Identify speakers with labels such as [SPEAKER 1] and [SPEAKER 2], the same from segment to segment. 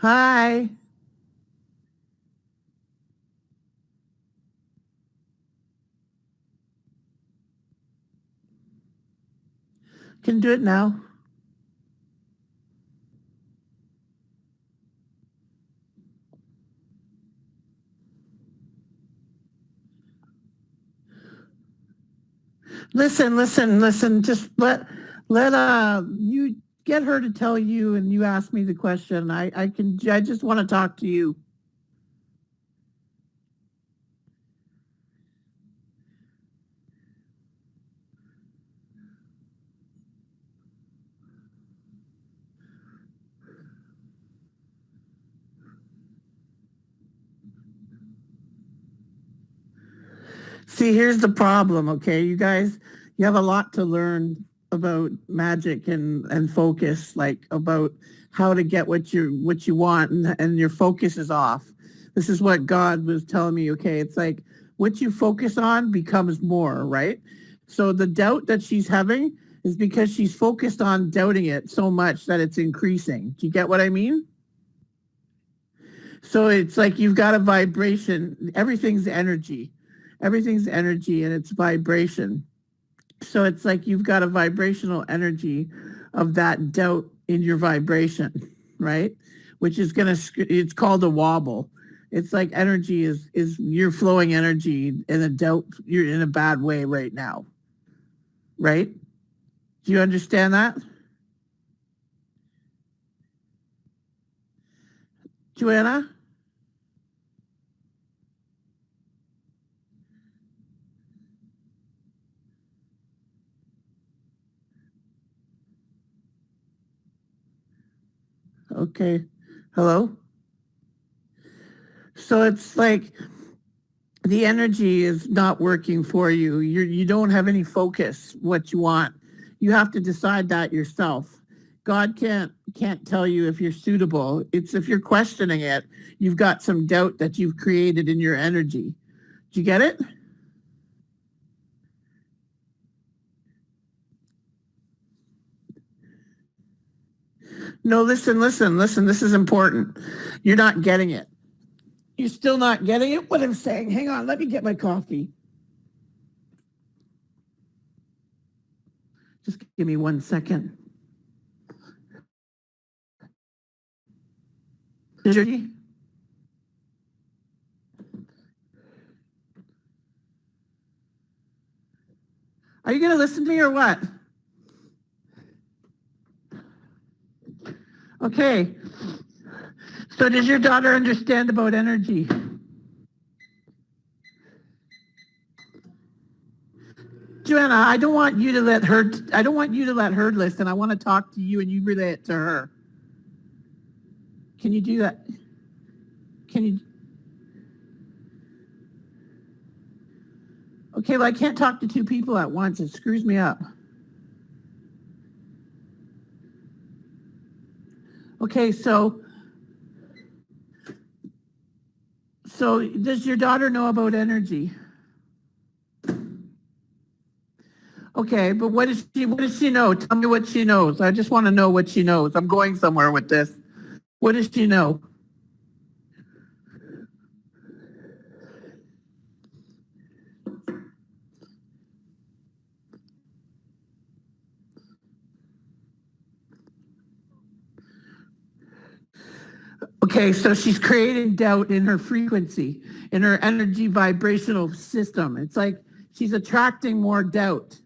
[SPEAKER 1] Hi. Can do it now. Listen. Just let you get her to tell you, and you ask me the question. I just want to talk to you. See, here's the problem, okay? You guys, you have a lot to learn about magic and focus, like about how to get what you want, and your focus is off. This is what God was telling me, okay? It's like what you focus on becomes more, right? So the doubt that she's having is because she's focused on doubting it so much that it's increasing. Do you get what I mean? So it's like you've got a vibration. Everything's energy and it's vibration. So it's like you've got a vibrational energy of that doubt in your vibration, right? Which is it's called a wobble. It's like energy is you're flowing energy in a doubt, you're in a bad way right now, right? Do you understand that? Joanna? Okay. Hello? So it's like the energy is not working for you. You don't have any focus what you want. You have to decide that yourself. God can't tell you if you're suitable. It's if you're questioning it, you've got some doubt that you've created in your energy. Do you get it? No, listen. This is important. You're not getting it. You're still not getting it. What I'm saying. Hang on, let me get my coffee. Just give me 1 second. Are you going to listen to me or what? Okay. So does your daughter understand about energy? Joanna, I don't want you to let her listen. I want to talk to you and you relay it to her. Can you do that? Can you? Okay, well, I can't talk to two people at once. It screws me up. Okay, so does your daughter know about energy? Okay, but what does she know? Tell me what she knows. I just want to know what she knows. I'm going somewhere with this. What does she know? Okay, so she's creating doubt in her frequency, in her energy vibrational system. It's like she's attracting more doubt,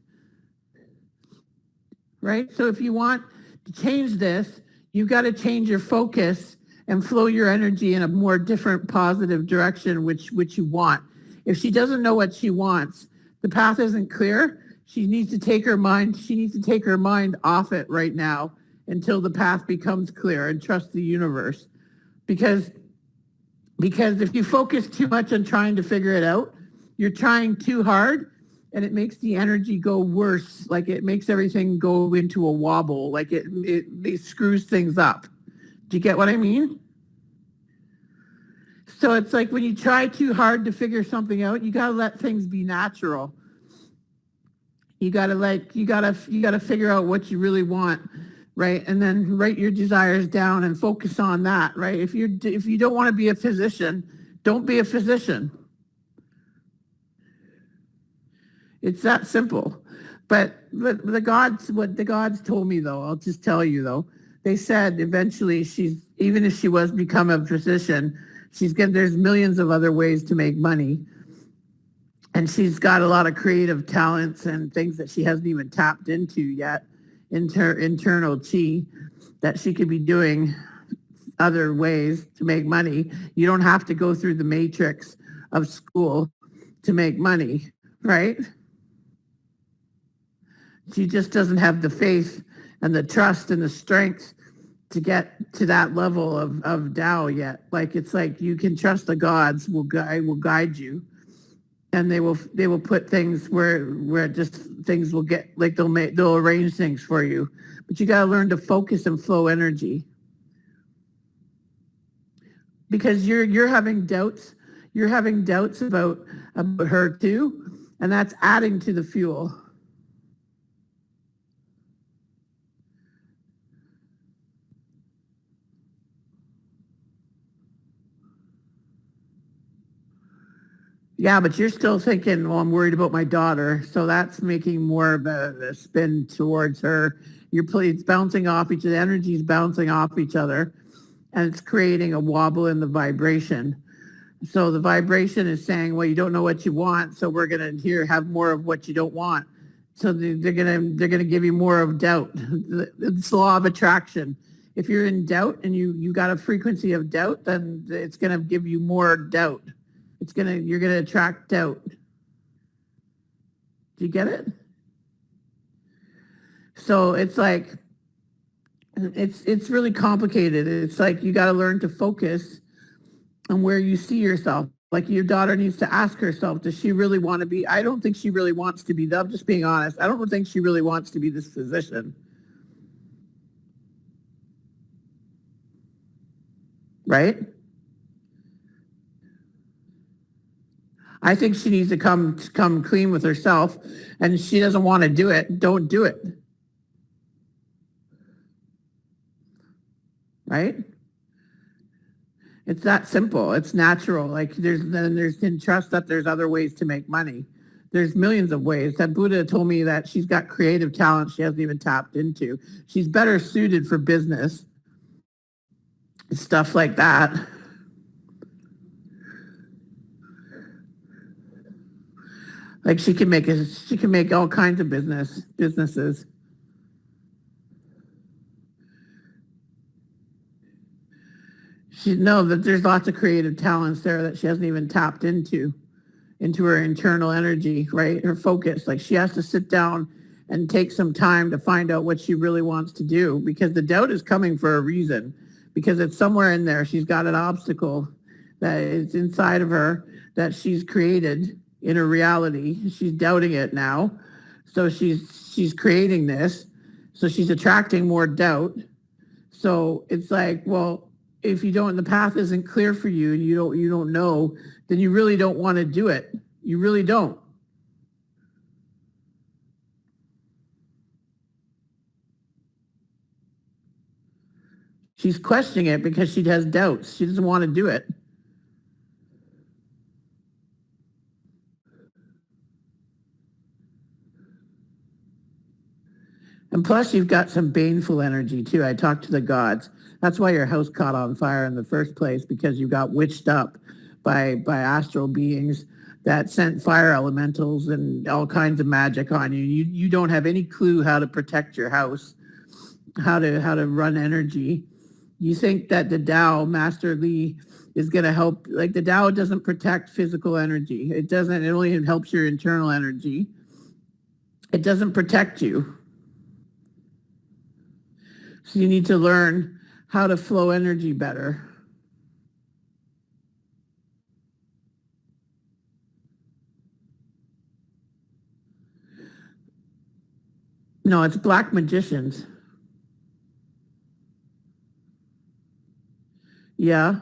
[SPEAKER 1] right? So if you want to change this, you've got to change your focus and flow your energy in a more different positive direction, which you want. If she doesn't know what she wants, the path isn't clear. She needs to take her mind off it right now until the path becomes clear and trust the universe. Because because if you focus too much on trying to figure it out, you're trying too hard and it makes the energy go worse. Like it makes everything go into a wobble. Like it screws things up. Do you get what I mean? So it's like when you try too hard to figure something out, you got to let things be natural. You got to figure out what you really want. right? And then write your desires down and focus on that, right? If you don't want to be a physician, don't be a physician. It's that simple. But what the gods told me though, I'll just tell you though, they said eventually even if she was become a physician, there's millions of other ways to make money. And she's got a lot of creative talents and things that she hasn't even tapped into yet, internal chi, that she could be doing other ways to make money. You don't have to go through the matrix of school to make money, right? She just doesn't have the faith and the trust and the strength to get to that level of Tao yet. Like, it's like you can trust the gods will guide you, and they will put things where just things will get, like they'll arrange things for you. But you got to learn to focus and flow energy, because you're having doubts. You're having doubts about her too, and that's adding to the fuel. Yeah, but you're still thinking, well, I'm worried about my daughter. So that's making more of a spin towards her. It's bouncing off each other. The energy's bouncing off each other, and it's creating a wobble in the vibration. So the vibration is saying, well, you don't know what you want, so we're going to have more of what you don't want. So they're going to give you more of doubt. It's the law of attraction. If you're in doubt and you got a frequency of doubt, then it's going to give you more doubt. You're going to attract doubt. Do you get it? So it's like, it's really complicated. It's like you got to learn to focus on where you see yourself. Like, your daughter needs to ask herself, does she really want to be? I don't think she really wants to be. I'm just being honest. I don't think she really wants to be this physician. Right? I think she needs to come clean with herself, and she doesn't want to do it. Don't do it. Right? It's that simple. It's natural. Like, there's trust that there's other ways to make money. There's millions of ways. That Buddha told me that she's got creative talent she hasn't even tapped into. She's better suited for business, stuff like that. Like, she can make all kinds of businesses. She know that there's lots of creative talents there that she hasn't even tapped into her internal energy, right? Her focus. Like, she has to sit down and take some time to find out what she really wants to do, because the doubt is coming for a reason, because it's somewhere in there. She's got an obstacle that is inside of her that she's created in her reality. She's doubting it now. So she's creating this. So she's attracting more doubt. So it's like, well, if the path isn't clear for you and you don't know, then you really don't want to do it. You really don't. She's questioning it because she has doubts. She doesn't want to do it. And plus, you've got some baneful energy too. I talked to the gods. That's why your house caught on fire in the first place, because you got witched up by astral beings that sent fire elementals and all kinds of magic on you. You don't have any clue how to protect your house, how to run energy. You think that the Tao, Master Li, is going to help. Like, the Tao doesn't protect physical energy. It doesn't. It only helps your internal energy. It doesn't protect you. So you need to learn how to flow energy better. No, it's black magicians. Yeah.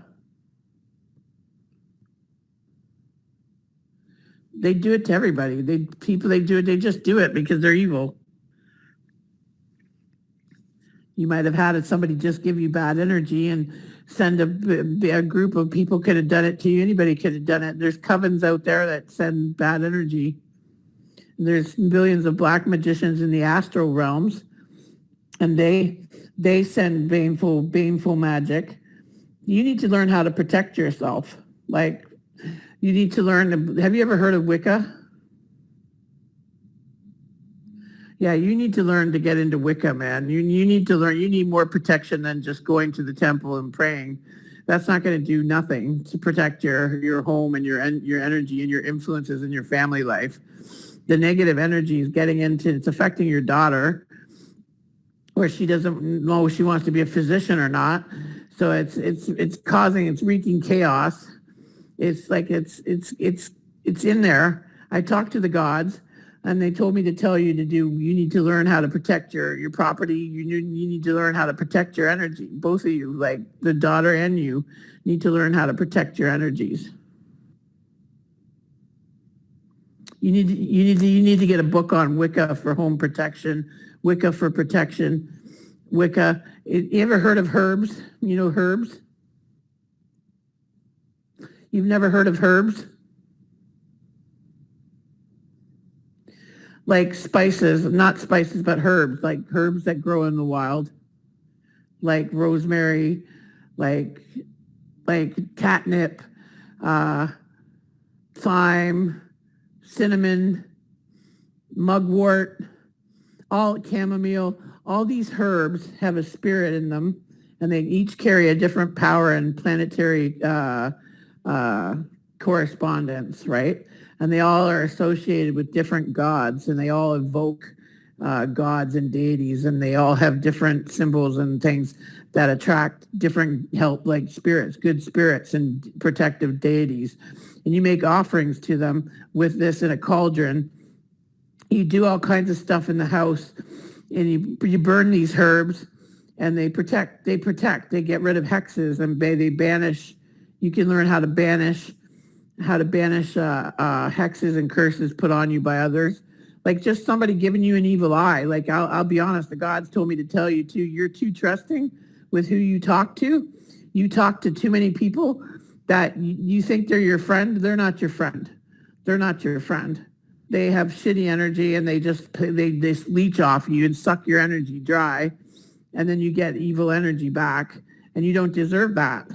[SPEAKER 1] They do it to everybody. They just do it because they're evil. You might have had somebody just give you bad energy and send a group of people could have done it to you. Anybody could have done it. There's covens out there that send bad energy. There's billions of black magicians in the astral realms, and they send baneful magic. You need to learn how to protect yourself. Like, you need to learn. Have you ever heard of Wicca? Yeah, you need to learn to get into Wicca, man. You need to learn. You need more protection than just going to the temple and praying. That's not going to do nothing to protect your home and your energy and your influences in your family life. The negative energy is getting into, it's affecting your daughter, where she doesn't know if she wants to be a physician or not. So it's wreaking chaos. It's like it's in there. I talked to the gods, and they told me to tell you you need to learn how to protect your property. You need to learn how to protect your energy. Both of you, like the daughter and you, need to learn how to protect your energies. You need to get a book on Wicca for home protection, Wicca for protection, Wicca. You ever heard of herbs? You know herbs? You've never heard of herbs? Like spices, not spices, but herbs, like herbs that grow in the wild, like rosemary, like catnip, thyme, cinnamon, mugwort, all chamomile. All these herbs have a spirit in them, and they each carry a different power and planetary correspondence, right? And they all are associated with different gods, and they all evoke gods and deities, and they all have different symbols and things that attract different help, like spirits, good spirits and protective deities. And you make offerings to them with this in a cauldron. You do all kinds of stuff in the house, and you burn these herbs, and they protect, they get rid of hexes, and they banish. You can learn how to banish hexes and curses put on you by others. Like just somebody giving you an evil eye. Like I'll be honest, the gods told me to tell you too, you're too trusting with who you talk to. You talk to too many people that you think they're your friend. They're not your friend. They're not your friend. They have shitty energy, and they leech off you and suck your energy dry, and then you get evil energy back, and you don't deserve that.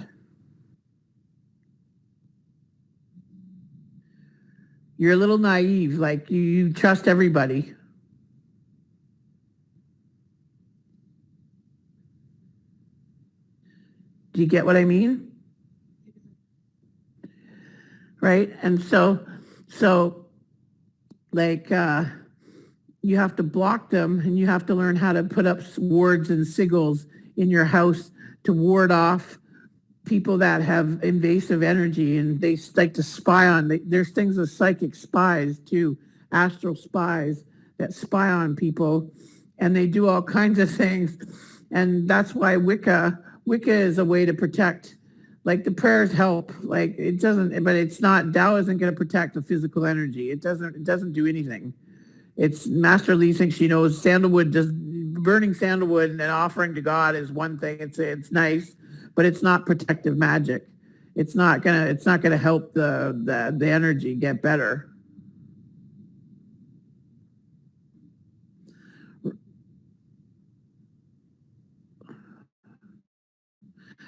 [SPEAKER 1] You're a little naive, like you trust everybody. Do you get what I mean? Right? And so like you have to block them, and you have to learn how to put up wards and sigils in your house to ward off people that have invasive energy, and they like to spy on. There's things of psychic spies too, astral spies that spy on people, and they do all kinds of things. And that's why Wicca is a way to protect. Like the prayers help. Like it doesn't, but it's not. Tao isn't going to protect the physical energy. It doesn't do anything. It's Master Li thinks she knows sandalwood. Just burning sandalwood and offering to God is one thing. It's nice, but it's not protective magic. It's not gonna help the energy get better.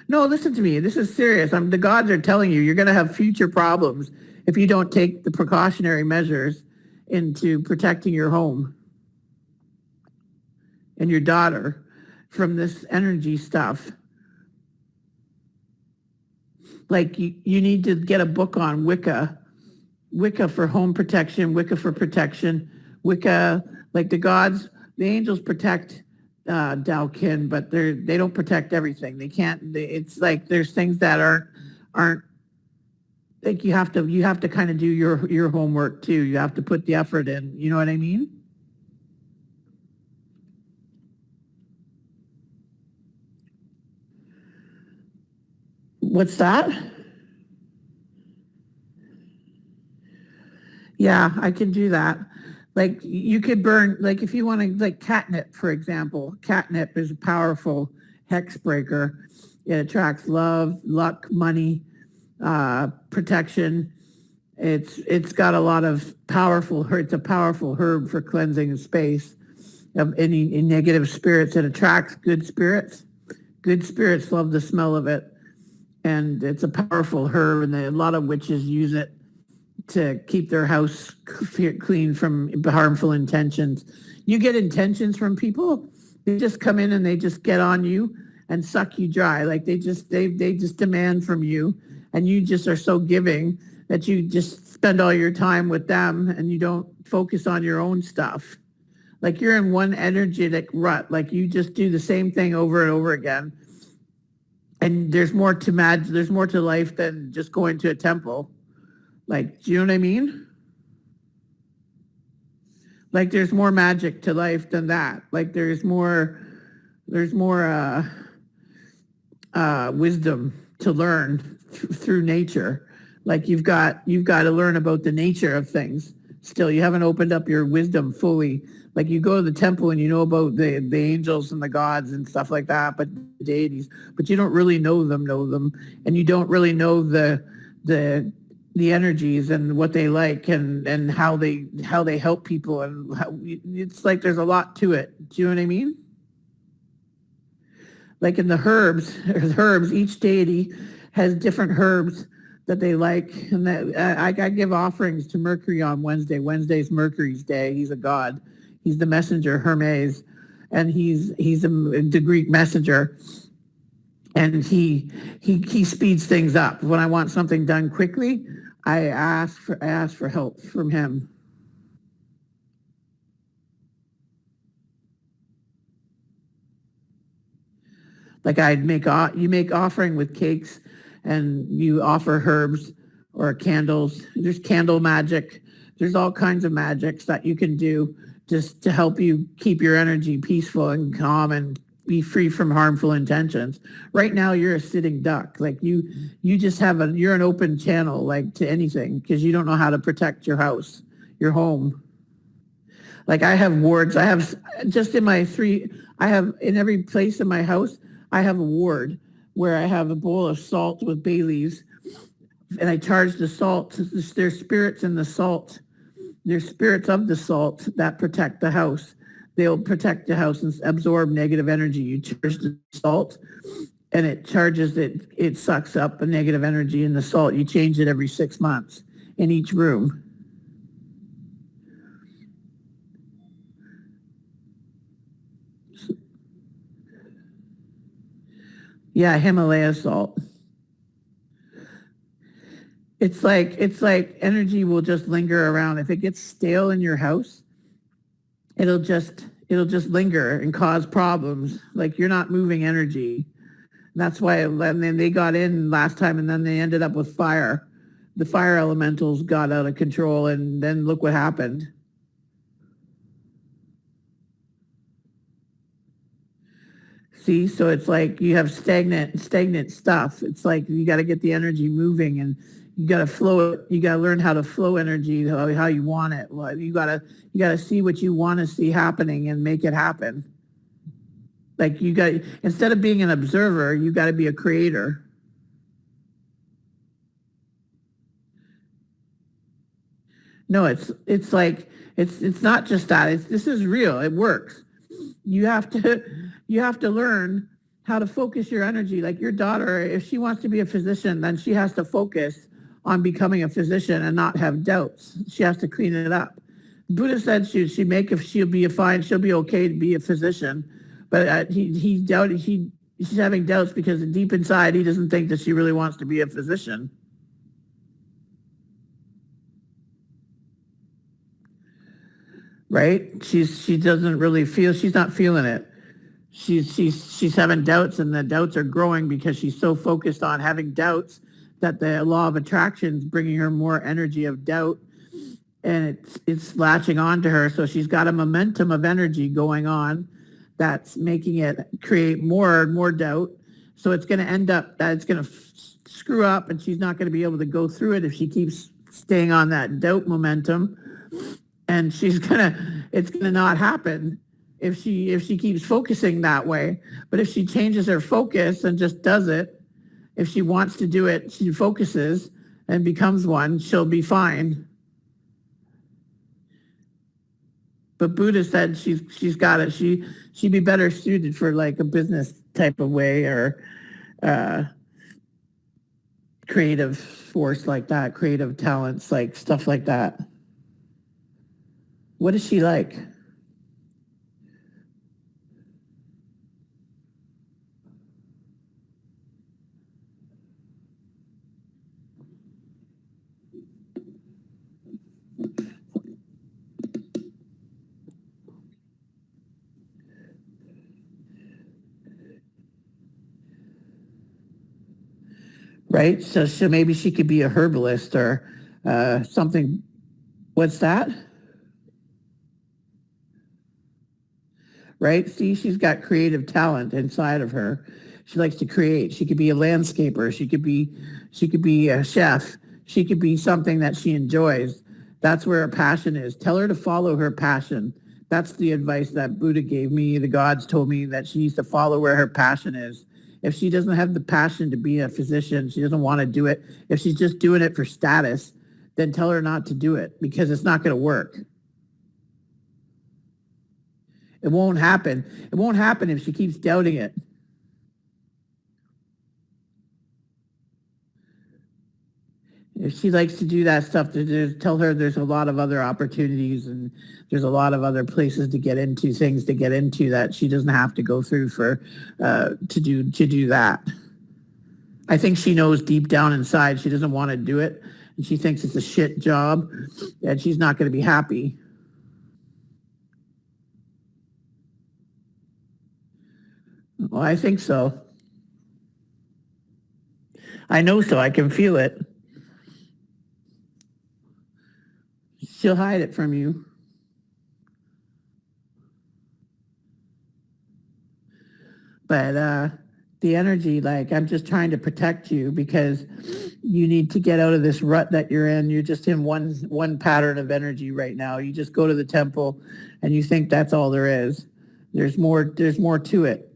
[SPEAKER 1] No, listen to me. This is serious. The gods are telling you you're going to have future problems if you don't take the precautionary measures into protecting your home and your daughter from this energy stuff. Like you need to get a book on Wicca for home protection, Wicca for protection, Wicca, like the gods, the angels protect Dalkin, but they don't protect everything. They can't. It's like there's things that aren't like you have to kind of do your homework too. You have to put the effort in. You know what I mean? What's that? Yeah, I can do that. Like you could burn, like if you want to, like catnip, for example. Catnip is a powerful hex breaker. It attracts love, luck, money, protection. It's got a lot of powerful. It's a powerful herb for cleansing space of any negative spirits. It attracts good spirits. Good spirits love the smell of it, and it's a powerful herb. And a lot of witches use it to keep their house clean from harmful intentions. You get intentions from people, they just come in and they just get on you and suck you dry. Like they just demand from you, and you just are so giving that you just spend all your time with them and you don't focus on your own stuff. Like you're in one energetic rut. Like you just do the same thing over and over again. And there's more to there's more to life than just going to a temple. Like, do you know what I mean? Like there's more magic to life than that. Like there's more wisdom to learn through nature. Like you've got to learn about the nature of things. Still, you haven't opened up your wisdom fully. Like you go to the temple and you know about the angels and the gods and stuff like that, but the deities, but you don't really know them, and you don't really know the energies and what they like and how they help people, and it's like there's a lot to it. Do you know what I mean? Like in the herbs, each deity has different herbs that they like, and that I give offerings to Mercury on Wednesday. Wednesday's Mercury's day. He's a god. He's the messenger, Hermes, and he's the Greek messenger, and he speeds things up. When I want something done quickly, I ask for help from him. Like you make offering with cakes, and you offer herbs or candles. There's candle magic. There's all kinds of magics that you can do just to help you keep your energy peaceful and calm and be free from harmful intentions. Right now you're a sitting duck. Like you just you're an open channel, like to anything, because you don't know how to protect your house, your home. Like I have wards. I have just in I have in every place in my house, I have a ward where I have a bowl of salt with bay leaves, and I charge the salt. There's spirits in the salt. There's spirits of the salt that protect the house. They'll protect the house and absorb negative energy. You charge the salt, and it charges it. It sucks up the negative energy in the salt. You change it every 6 months in each room. Yeah, Himalaya salt. It's like energy will just linger around. If it gets stale in your house, it'll just linger and cause problems. Like you're not moving energy. That's why, and then they got in last time, and then they ended up with fire. The fire elementals got out of control, and then look what happened. See, so it's like you have stagnant stuff. It's like you got to get the energy moving, and you got to flow it. You got to learn how to flow energy how you want it. You got to see what you want to see happening and make it happen. Like instead of being an observer, you got to be a creator. No, it's not just that. This is real. It works. You have to you have to learn how to focus your energy. Like your daughter, if she wants to be a physician, then she has to focus on becoming a physician and not have doubts. She has to clean it up. Buddha said she'll be okay to be a physician, but she's having doubts because deep inside he doesn't think that she really wants to be a physician. Right? She doesn't really feel, she's not feeling it. She's having doubts, and the doubts are growing because she's so focused on having doubts that the law of attraction is bringing her more energy of doubt, and it's latching on to her. So she's got a momentum of energy going on that's making it create more and more doubt. So it's going to end up that it's going to screw up, and she's not going to be able to go through it if she keeps staying on that doubt momentum. and it's gonna not happen if she keeps focusing that way. But if she changes her focus and just does it, if she wants to do it, she focuses and becomes one, she'll be fine. But Buddha said she's got it. She'd be better suited for like a business type of way, or creative force like that, creative talents, like stuff like that. What is she like? Right? So maybe she could be a herbalist or something. What's that? Right? See, she's got creative talent inside of her. She likes to create. She could be a landscaper. She could be a chef. She could be something that she enjoys. That's where her passion is. Tell her to follow her passion. That's the advice that Buddha gave me. The gods told me that she needs to follow where her passion is. If she doesn't have the passion to be a physician, she doesn't want to do it. If she's just doing it for status, then tell her not to do it because it's not going to work. It won't happen. It won't happen if she keeps doubting it. If she likes to do that stuff, tell her there's a lot of other opportunities and there's a lot of other places to get into, things to get into that she doesn't have to go through for to do that. I think she knows deep down inside she doesn't want to do it, and she thinks it's a shit job, and she's not going to be happy. Well, I think so. I know so. I can feel it. She'll hide it from you. But the energy, like, I'm just trying to protect you because you need to get out of this rut that you're in. You're just in one pattern of energy right now. You just go to the temple and you think that's all there is. There's more to it.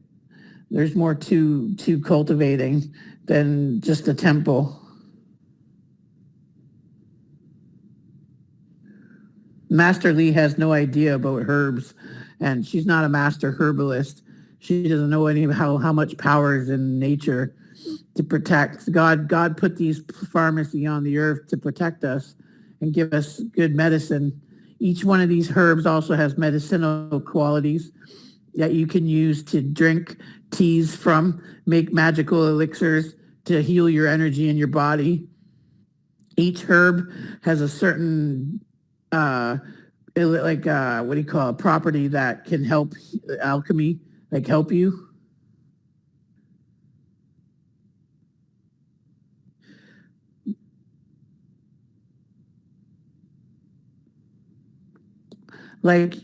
[SPEAKER 1] There's more to cultivating than just a temple. Master Lee has no idea about herbs, and she's not a master herbalist. She doesn't know how much power is in nature to protect. God put these pharmacy on the earth to protect us and give us good medicine. Each one of these herbs also has medicinal qualities that you can use to drink teas from, make magical elixirs to heal your energy in your body. Each herb has a certain what do you call it, property that can help alchemy, like help you. Like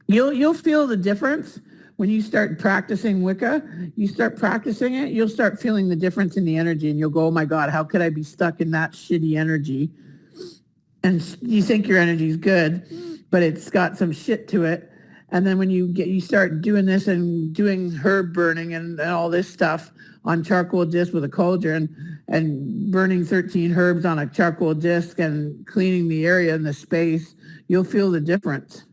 [SPEAKER 1] you'll feel the difference when you start practicing Wicca. You start practicing it, you'll start feeling the difference in the energy, and you'll go, oh my God, how could I be stuck in that shitty energy? And you think your energy is good, but it's got some shit to it. And then when you start doing this and doing herb burning and all this stuff on charcoal disc with a cauldron and burning 13 herbs on a charcoal disc and cleaning the area and the space, you'll feel the difference.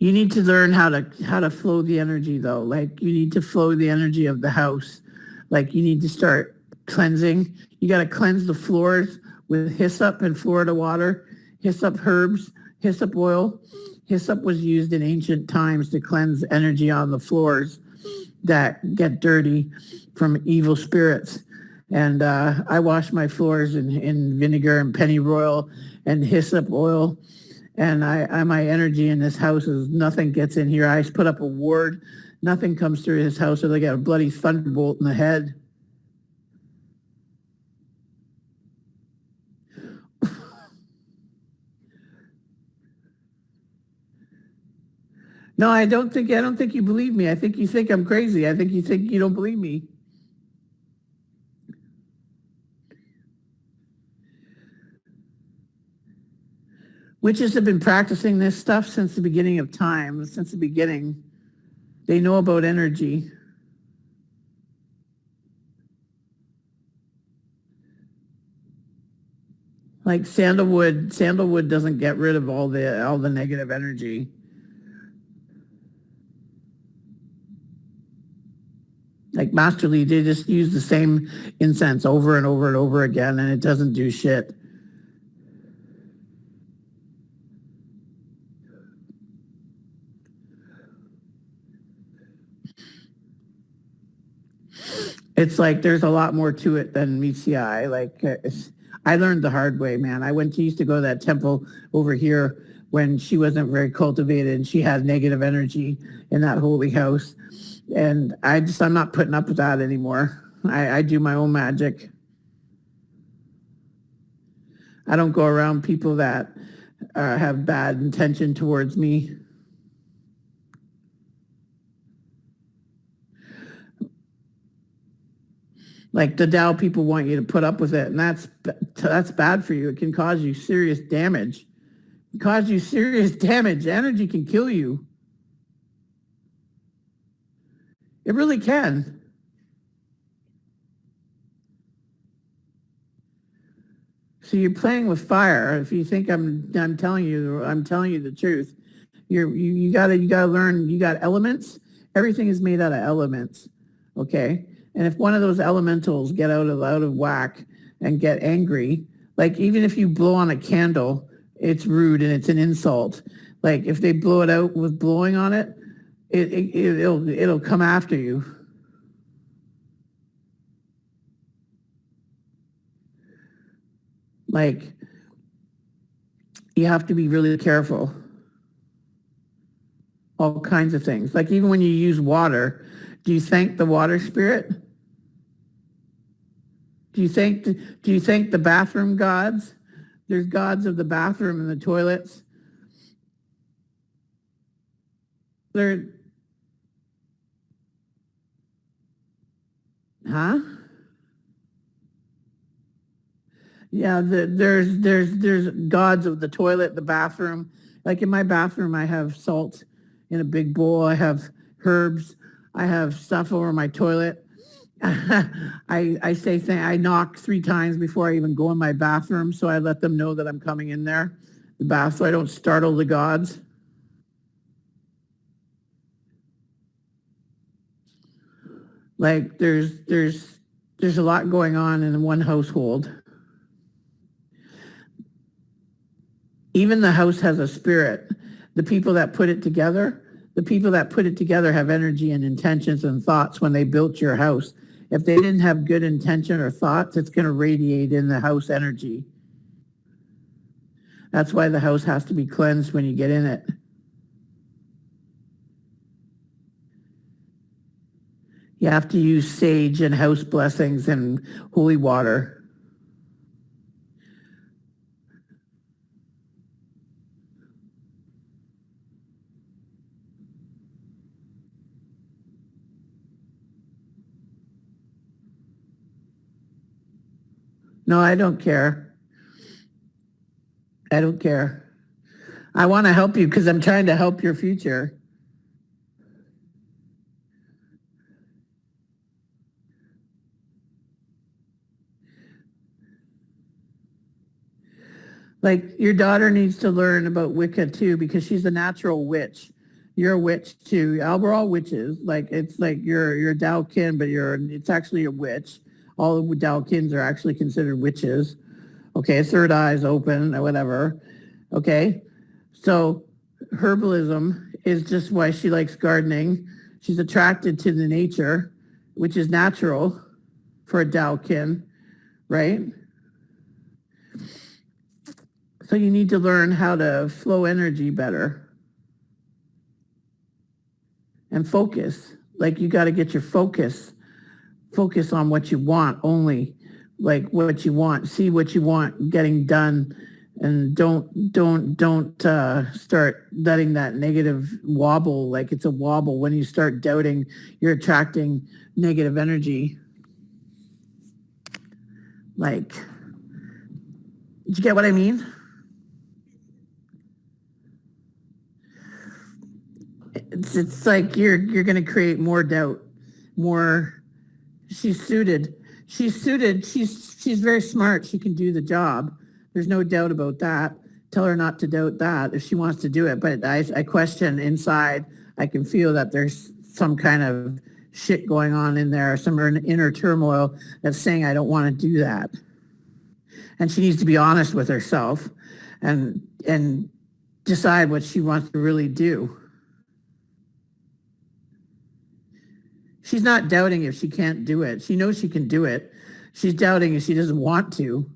[SPEAKER 1] You need to learn how to flow the energy though. Like you need to flow the energy of the house. Like you need to start cleansing. You got to cleanse the floors with hyssop and Florida water, hyssop herbs, hyssop oil. Hyssop was used in ancient times to cleanse energy on the floors that get dirty from evil spirits. And I wash my floors in vinegar and pennyroyal and hyssop oil, and my energy in this house is nothing gets in here. I put up a ward, nothing comes through his house, or they get a bloody thunderbolt in the head. No, I don't think you believe me. I think you think I'm crazy. I think you don't believe me. Witches have been practicing this stuff since the beginning of time, since the beginning. They know about energy. Like sandalwood doesn't get rid of all the negative energy. Like Masterly, they just use the same incense over and over and over again, and it doesn't do shit. It's like there's a lot more to it than meets the eye. Like I learned the hard way, man. Used to go to that temple over here when she wasn't very cultivated and she had negative energy in that holy house. And I'm not putting up with that anymore. I do my own magic. I don't go around people that have bad intention towards me. Like the Tao people want you to put up with it, and that's bad for you. It can cause you serious damage. Energy can kill you. It really can. So you're playing with fire. If you think I'm telling you the truth. You gotta learn. You got elements. Everything is made out of elements. Okay. And if one of those elementals get out of whack and get angry, like even if you blow on a candle, it's rude and it's an insult. Like if they blow it out with blowing on it, it'll come after you. Like you have to be really careful. All kinds of things. Like even when you use water, do you thank the water spirit? Do you thank the bathroom gods? There's gods of the bathroom and the toilets. Huh? Yeah, there's gods of the toilet, the bathroom. Like in my bathroom, I have salt in a big bowl. I have herbs. I have stuff over my toilet. I knock 3 times before I even go in my bathroom, so I let them know that I'm coming in there, so I don't startle the gods. Like there's a lot going on in one household. Even the house has a spirit. The people that put it together have energy and intentions and thoughts when they built your house. If they didn't have good intention or thoughts, it's going to radiate in the house energy. That's why the house has to be cleansed when you get in it. You have to use sage and house blessings and holy water. No, I don't care. I don't care. I want to help you because I'm trying to help your future. Like your daughter needs to learn about Wicca too because she's a natural witch. You're a witch too. We're all witches. Like it's like you're a Dao-kin, but it's actually a witch. All the Dao-kins are actually considered witches. Okay, third eye is open or whatever. Okay, so herbalism is just why she likes gardening. She's attracted to the nature, which is natural for a Dao-kin, right? So you need to learn how to flow energy better and focus. Like you got to get your focus on what you want only, like what you want, see what you want getting done And don't start letting that negative wobble like it's a wobble. When you start doubting, you're attracting negative energy. Like, did you get what I mean? It's like you're going to create more doubt, more. She's suited. She's suited. She's very smart. She can do the job. There's no doubt about that. Tell her not to doubt that if she wants to do it. But I question inside. I can feel that there's some kind of shit going on in there, some inner turmoil that's saying I don't want to do that. And she needs to be honest with herself and decide what she wants to really do. She's not doubting if she can't do it. She knows she can do it. She's doubting if she doesn't want to.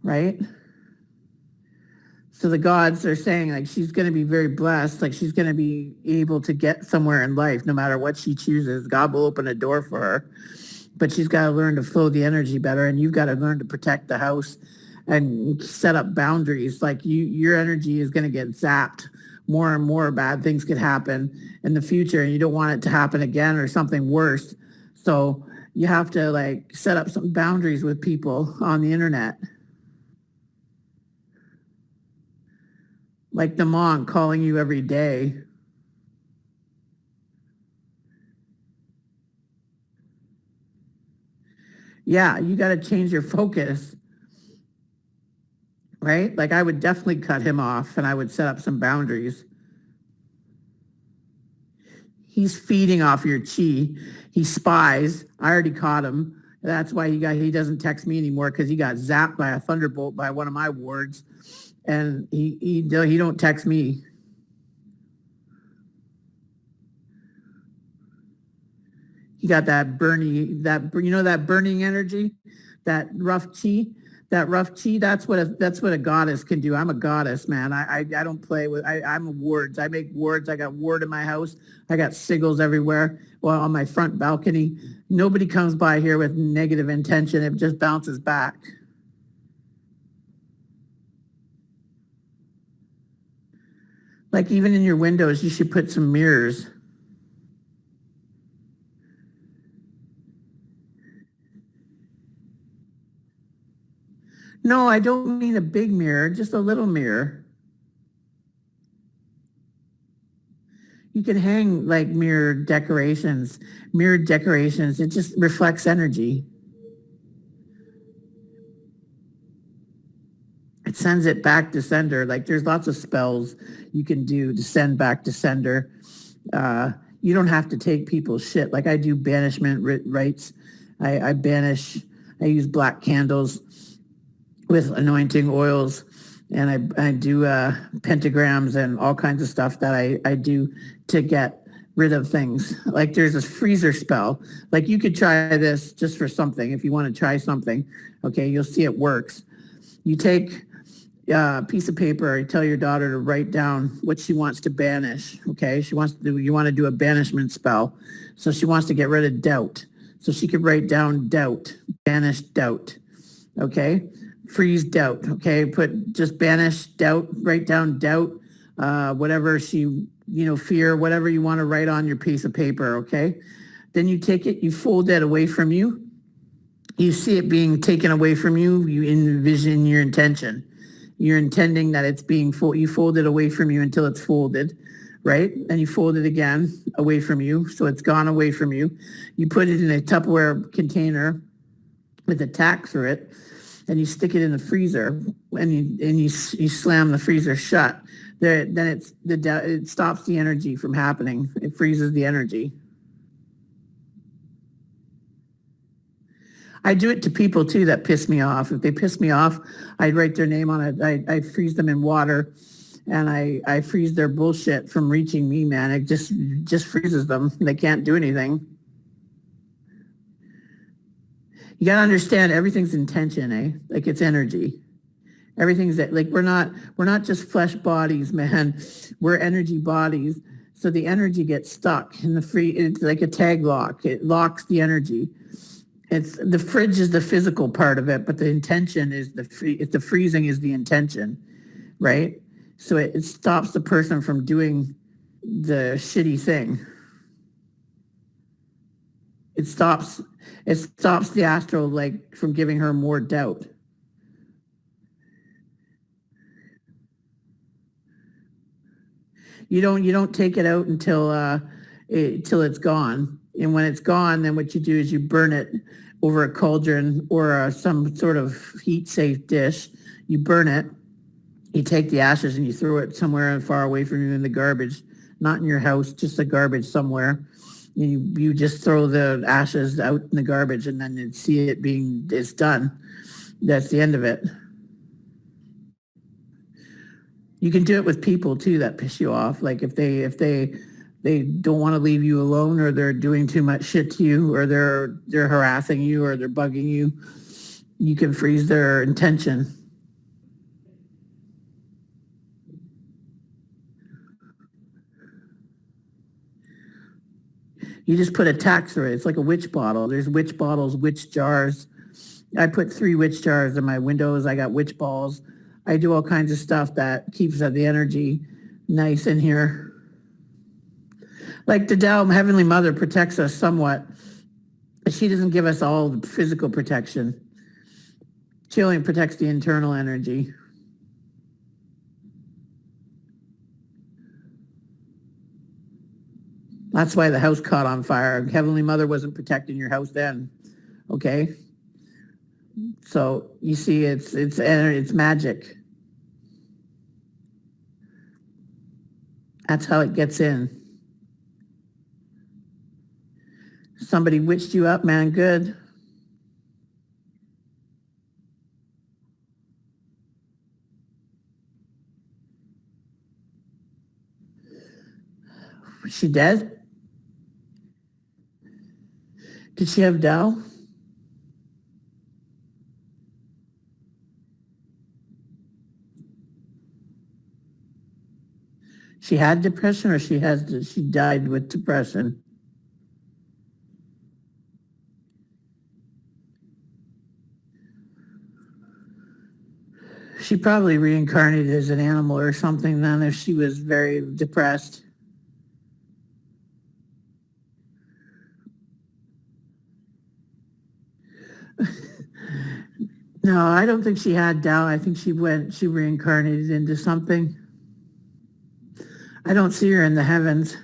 [SPEAKER 1] Right? So the gods are saying like she's going to be very blessed, like she's going to be able to get somewhere in life no matter what she chooses. God will open a door for her, but she's got to learn to flow the energy better, and you've got to learn to protect the house and set up boundaries. Like your energy is going to get zapped. More and more bad things could happen in the future, and you don't want it to happen again or something worse. So you have to like set up some boundaries with people on the internet. Like the monk calling you every day. Yeah, you got to change your focus, right? Like I would definitely cut him off and I would set up some boundaries. He's feeding off your chi. He spies. I already caught him. That's why he doesn't text me anymore, because he got zapped by a thunderbolt by one of my wards, and he don't text me. He got that burning energy, that rough chi. That's what a goddess can do. I'm a goddess, man. I don't play with. I'm a wards. I make wards. I got ward in my house. I got sigils everywhere. Well, on my front balcony. Nobody comes by here with negative intention. It just bounces back. Like even in your windows, you should put some mirrors. No, I don't mean a big mirror, just a little mirror. You can hang like mirror decorations. Mirror decorations, it just reflects energy. It sends it back to sender. Like there's lots of spells you can do to send back to sender. You don't have to take people's shit. Like I do banishment rites. I banish. I use black candles with anointing oils, and I do pentagrams and all kinds of stuff that I do to get rid of things. Like there's a freezer spell. Like you could try this just for something if you want to try something. Okay, you'll see it works. You take a piece of paper, you tell your daughter to write down what she wants to banish. Okay, you want to do a banishment spell. So she wants to get rid of doubt. So she could write down doubt, banish doubt. Okay, freeze doubt. Okay, just banish doubt, write down doubt, whatever she, fear, whatever you want to write on your piece of paper. Okay, then you take it, you fold that away from you. You see it being taken away from you. You envision your intention. You're intending that it's being you fold it away from you until it's folded, right? And you fold it again away from you, so it's gone away from you. You put it in a Tupperware container with a tack through it, and you stick it in the freezer, and you slam the freezer shut. Then it stops the energy from happening. It freezes the energy. I do it to people too that piss me off. If they piss me off, I write their name on it. I freeze them in water, and I freeze their bullshit from reaching me, man. It just freezes them. They can't do anything. You got to understand everything's intention, eh? Like it's energy. Everything's that, like we're not just flesh bodies, man. We're energy bodies. So the energy gets stuck in the free. It's like a tag lock. It locks the energy. It's the fridge is the physical part of it, but the intention is the freezing is the intention, right? So it stops the person from doing the shitty thing. It stops the astral like from giving her more doubt. You don't take it out until it's gone. And when it's gone, then what you do is you burn it over a cauldron or some sort of heat safe dish. You burn it. You take the ashes and you throw it somewhere far away from you in the garbage, not in your house, just the garbage somewhere. You just throw the ashes out in the garbage and then you see it's done. That's the end of it. You can do it with people too that piss you off. Like if they don't want to leave you alone, or they're doing too much shit to you, or they're harassing you, or they're bugging you, you can freeze their intention. You just put a tax through it. It's like a witch bottle. There's witch bottles, witch jars. I put 3 witch jars in my windows. I got witch balls. I do all kinds of stuff that keeps the energy nice in here. Like the Tao Heavenly Mother protects us somewhat, but she doesn't give us all the physical protection. She only protects the internal energy. That's why the house caught on fire. Heavenly Mother wasn't protecting your house then, okay? So you see, it's magic. That's how it gets in. Somebody witched you up, man. Good. Was she dead? Did she have Tao? She had depression, or she died with depression? She probably reincarnated as an animal or something then if she was very depressed. No, I don't think she had Tao. I think she reincarnated into something. I don't see her in the heavens.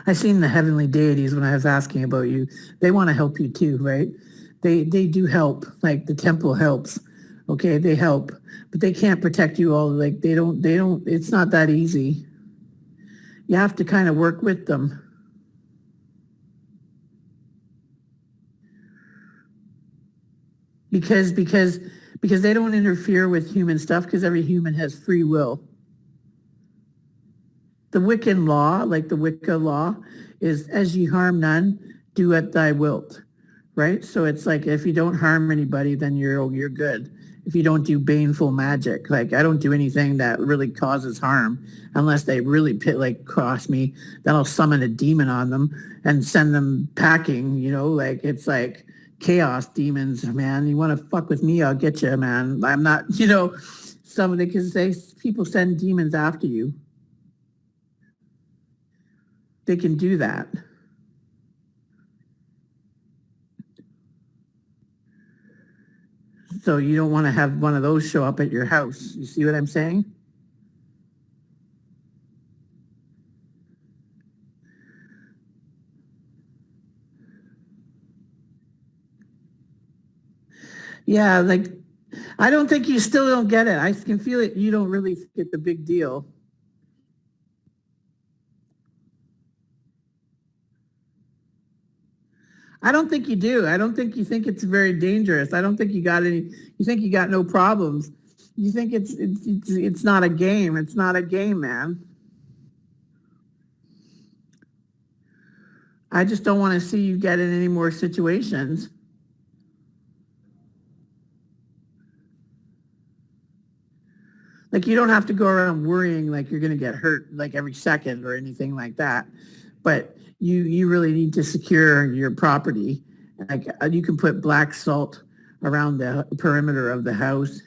[SPEAKER 1] I seen the heavenly deities when I was asking about you. They want to help you too, right? They do help. Like the temple helps. Okay, they help, but they can't protect you all. Like they don't. It's not that easy. You have to kind of work with them. Because they don't interfere with human stuff, because every human has free will. The Wiccan law, like the Wicca law, is as ye harm none, do what thy wilt, right? So it's like if you don't harm anybody, then you're good. If you don't do baneful magic, like I don't do anything that really causes harm, unless they really cross me, then I'll summon a demon on them and send them packing. Like it's like chaos demons, man. You want to fuck with me, I'll get you, man. I'm not, somebody, because people send demons after you. They can do that. So you don't want to have one of those show up at your house. You see what I'm saying? Yeah, like I don't think you still don't get it. I can feel it. You don't really get the big deal. I don't think you do. I don't think you think it's very dangerous. I don't think you got any. You think you got no problems. You think it's not a game. It's not a game, man. I just don't want to see you get in any more situations. Like you don't have to go around worrying like you're going to get hurt like every second or anything like that. But you really need to secure your property. Like you can put black salt around the perimeter of the house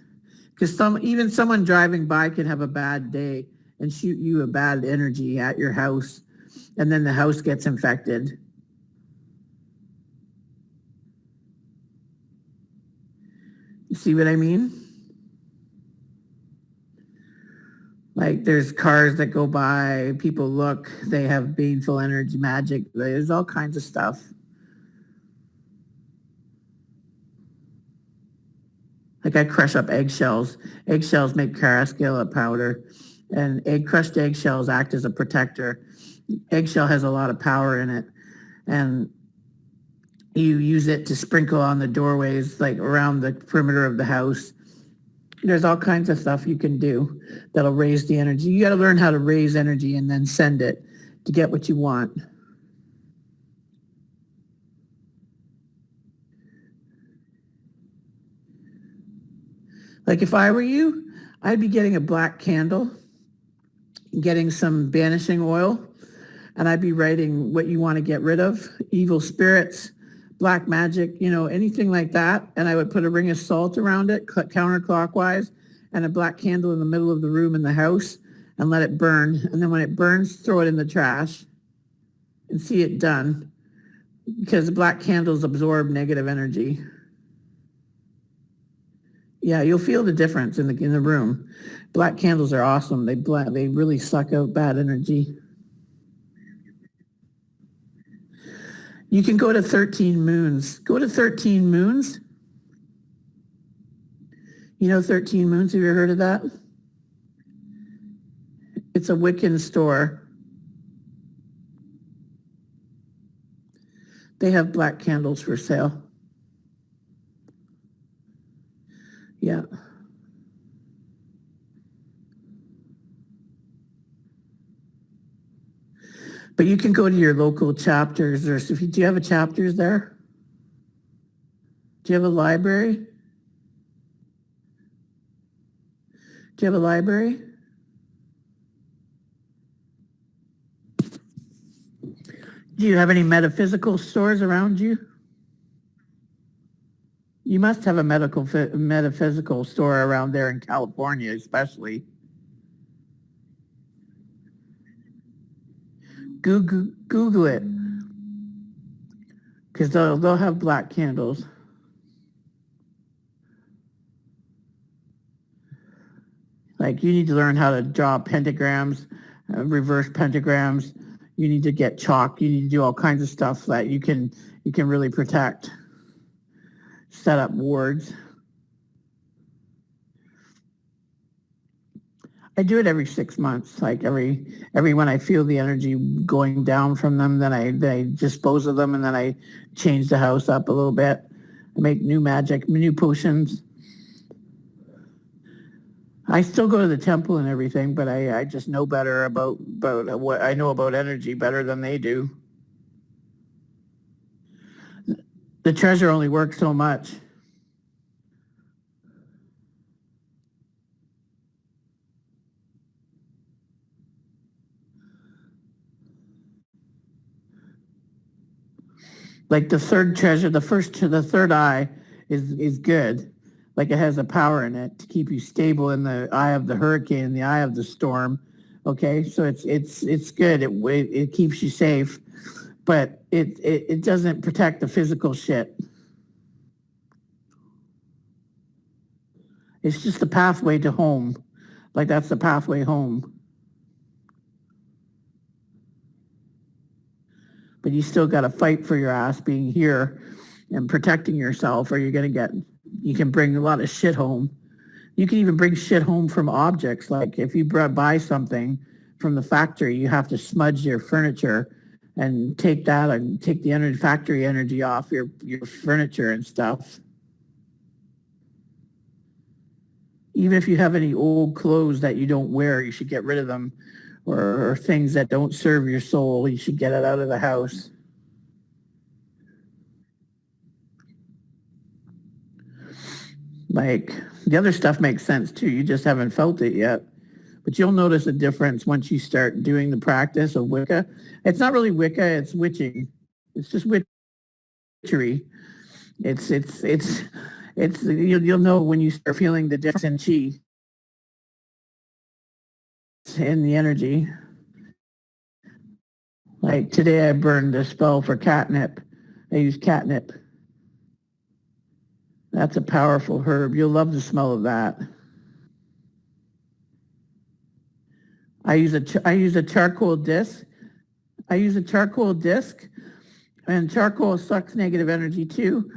[SPEAKER 1] because even someone driving by can have a bad day and shoot you a bad energy at your house, and then the house gets infected. You see what I mean? Like there's cars that go by, people look, they have baneful energy, magic. There's all kinds of stuff. Like I crush up eggshells. Eggshells make carascilla powder, and crushed eggshells act as a protector. Eggshell has a lot of power in it, and you use it to sprinkle on the doorways, like around the perimeter of the house. There's all kinds of stuff you can do that'll raise the energy. You got to learn how to raise energy and then send it to get what you want. Like if I were you, I'd be getting a black candle, getting some banishing oil, and I'd be writing what you want to get rid of, evil spirits, black magic, anything like that. And I would put a ring of salt around it, counterclockwise, and a black candle in the middle of the room in the house, and let it burn. And then when it burns, throw it in the trash and see it done. Because the black candles absorb negative energy. Yeah, you'll feel the difference in the room. Black candles are awesome. They really suck out bad energy. You can go to 13 moons. Go to 13 moons. 13 moons, have you ever heard of that? It's a Wiccan store. They have black candles for sale. Yeah. But you can go to your local chapters. Do you have a chapters there? Do you have a library? Do you have a library? Do you have any metaphysical stores around you? You must have a metaphysical store around there in California, especially. Google it, because they'll have black candles. Like you need to learn how to draw pentagrams, reverse pentagrams. You need to get chalk. You need to do all kinds of stuff that you can really protect. Set up wards. I do it every 6 months. Like every when I feel the energy going down from them, then I dispose of them, and then I change the house up a little bit. I make new magic, new potions. I still go to the temple and everything, but I just know better about what I know about energy better than they do. The treasure only works so much. Like the third treasure, the third eye is good. Like it has a power in it to keep you stable in the eye of the hurricane, the eye of the storm. Okay, so it's good. It keeps you safe, but it doesn't protect the physical shit. It's just the pathway to home. Like that's the pathway home. But you still got to fight for your ass being here and protecting yourself, or you can bring a lot of shit home. You can even bring shit home from objects. Like if you buy something from the factory, you have to smudge your furniture and take the factory energy off your furniture and stuff. Even if you have any old clothes that you don't wear, you should get rid of them. Or things that don't serve your soul, you should get it out of the house. Like the other stuff makes sense too. You just haven't felt it yet. But you'll notice a difference once you start doing the practice of Wicca. It's not really Wicca, it's witching. It's just witchery. It's you'll know when you start feeling the difference in chi, in the energy. Like today I burned a spell for catnip. I use catnip. That's a powerful herb. You'll love the smell of that. I use a charcoal disc. I use a charcoal disc, and charcoal sucks negative energy too.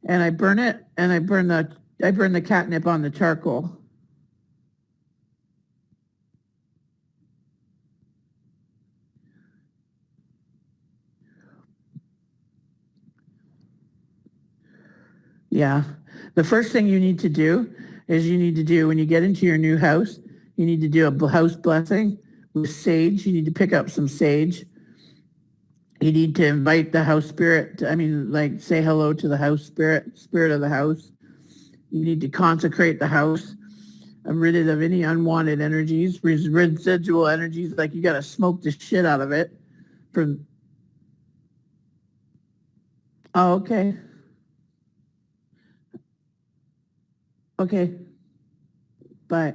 [SPEAKER 1] And I burn it, and I burn the catnip on the charcoal. Yeah. The first thing you need to do is when you get into your new house, you need to do a house blessing with sage. You need to pick up some sage. You need to invite the house spirit. Like say hello to the house spirit of the house. You need to consecrate the house. Rid it of any unwanted energies, residual energies. Like you got to smoke the shit out of it. Oh, okay. Okay. Bye.